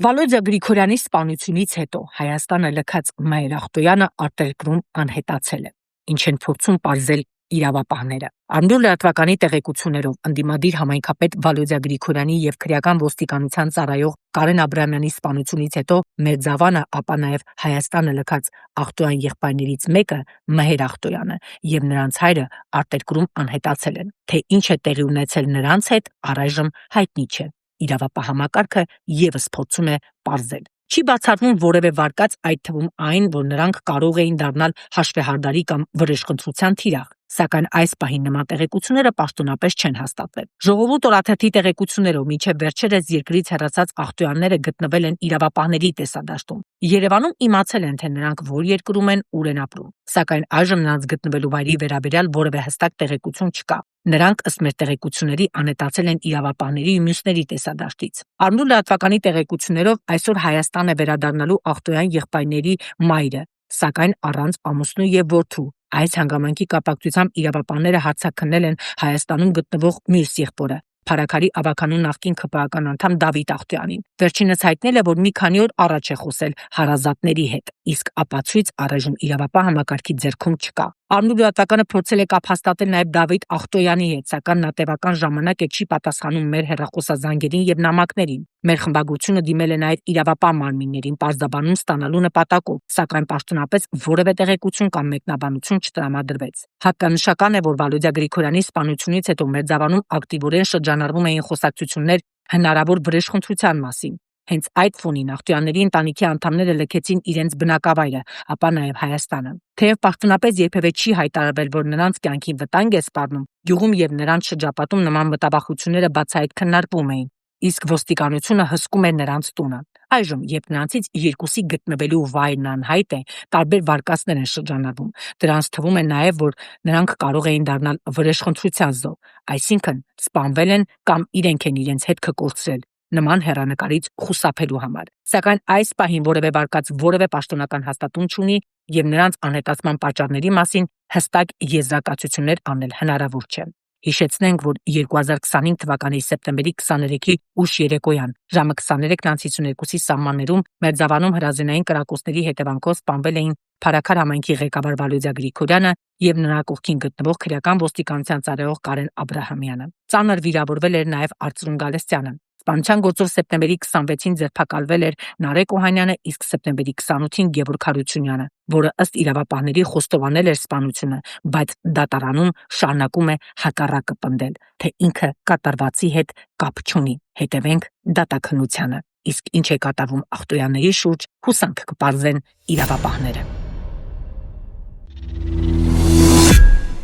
Վալոդիա Գրիգորյանի սպանությունից հետո Հայաստանը լքած Մհեր Ախտոյանը արտերկրում անհետացել է, ինչ են փորձում պարզել իրավապահները։ Արմդու լրատվականի տեղեկություններով ընդդիմադիր համայնքապետ Վալոդիա Գրիգորյանի եւ քրեական ոստիկանության ծառայող Կարեն Աբրահամյանի սպանությունից հետո Մերձավանը, ապա նաեւ Հայաստանը լքած Ախտոյան եղբայրներից մեկը Մհեր Ախտոյանը եւ նրանց հայրը արտերկրում անհետացել են։ Թե ինչ է տեղի ունեցել նրանց հետ, առայժմ հայտնի չէ։ Իրավապահամակարգը եւս փորձում է պարզել։ Չի բացառվում որևէ վարկած, այդ թվում այն, որ նրանք կարող էին դառնալ հաշվեհարդարի կամ վրեժխնդրության թիրախ, սակայն այս պահին նման տեղեկությունները պաշտոնապես չեն հաստատվել։ Ժողովուրդ օրաթերթի տեղեկություններով մինչև վերջերս երկրից հեռացած Ախտոյանները գտնվել են իրավապահների տեսադաշտում։ Երևանում իմացել են, թե նրանք որ երկրում են, ուր են ապրում, սակայն այժմ նրանց գտնվելու վայրի վերաբերյալ որևէ հստակ տեղեկություն չկա։ Նրանք ըստ մեր տեղեկությունների անհետացել են իրավապահների ու մյուսների տեսադաշտից։ Արմդու լրատվականի տեղեկություններով այսօր Հայաստան է վերադառնալու Ախտոյան եղբայրների մայրը, սակայն առանց ամուսնու եւ որդու։ Այս հանգամանքի կապակցությամբ իրավապահները հարցաքննել են Հայաստանում գտնվող մյուս եղբորը, Փարաքարի ավականու նախկին ՔՊԱ-ական անդամ Դավիթ Ախտոյանին։ Վերջինս հայտնել է, որ մի քանի օր առաջ է խոսել հարազատների հետ, իսկ ապացույց առայժմ իրավապահ համակարգի ձեռքում չկա։ Արմդու լրատվականը փորձել է կապ հաստատել նաև Դավիթ Ախտոյանի հետ, սակայն նա տևական ժամանակ է չի պատասխանում մեր հեռախոսազանգերին եւ նամակներին։ Մեր խմբագրությունը դիմել է նաև իրավապահ մարմիններին պարզաբանում ստանալու նպատակով, սակայն պաշտոնապես որևէ տեղեկություն կամ մեկնաբանություն չտրամադրվեց։ Հատկանշական է, որ Վալոդիա Գրիգորյանի սպանությունից հետո Մերձավանում ակտիվորեն շրջանառվում էին խոսակցություններ հնարավոր վրեժխնդրության մասին։ Հենց այդ ֆոնին Ախտոյանների ընտանիքի անդամները լքեցին իրենց բնակավայրը, ապա նաև Հայաստանը։ Թեև պաշտոնապես երբևէ չի հայտարարվել, որ նրանց կյանքին վտանգ է սպառնում, գյուղում եւ նրանց շրջապատում նման մտավախությունները բացահայտ քննարկվում էին, իսկ ոստիկանությունը հսկում էր նրանց տունը։ Այժմ, երբ նրանցից երկուսի գտնվելու վայրն անհայտ է, տարբեր վարկածներ են շրջանառվում։ Դրանց թվում է նաև, որ նրանք կարող էին դառնալ վրեժխնդրության զոհ, այսինքն սպանվել են կամ իրենք են իրենց հետքը կորցրել նման հեռանկարից խուսափելու համար։ Սակայն այս պահին որևէ վարկած որևէ պաշտոնական հաստատում չունի եւ նրանց անհետացման պատճառների մասին հստակ եզրակացություններ անել հնարավոր չէ։ Հիշեցնենք, որ 2025 թվականի սեպտեմբերի 23-ի ուշ երեկոյան ժամը 23:52-ի սահմաններում Մերձավանում հրազենային կրակոցների հետևանքով սպանվել էին Փարաքար համայնքի ղեկավար Վալոդիա Գրիգորյանը եւ նրա կողքին գտնվող քրեական ոստիկանության ծառայող Կարեն Աբրահամյանը։ Ծանր վիրավորվել էր նաեւ Արծրուն Գալստյանը։ Սպանության գործով սեպտեմբերի 26-ին ձերբակալվել էր Նարեկ Օհանյանը, իսկ սեպտեմբերի 28-ին Գևորգ Հարությունյանը, որը ըստ իրավապահների խոստովանել էր սպանությունը, բայց դատարանում շարունակում է հակառակը պնդել, թե ինքը կատարվածի հետ կապ չունի։ Հետևենք դատաքննությանը։ Իսկ ինչ է կատարվում Ախտոյանների շուրջ, հուսանք կպարզեն իրավապահները։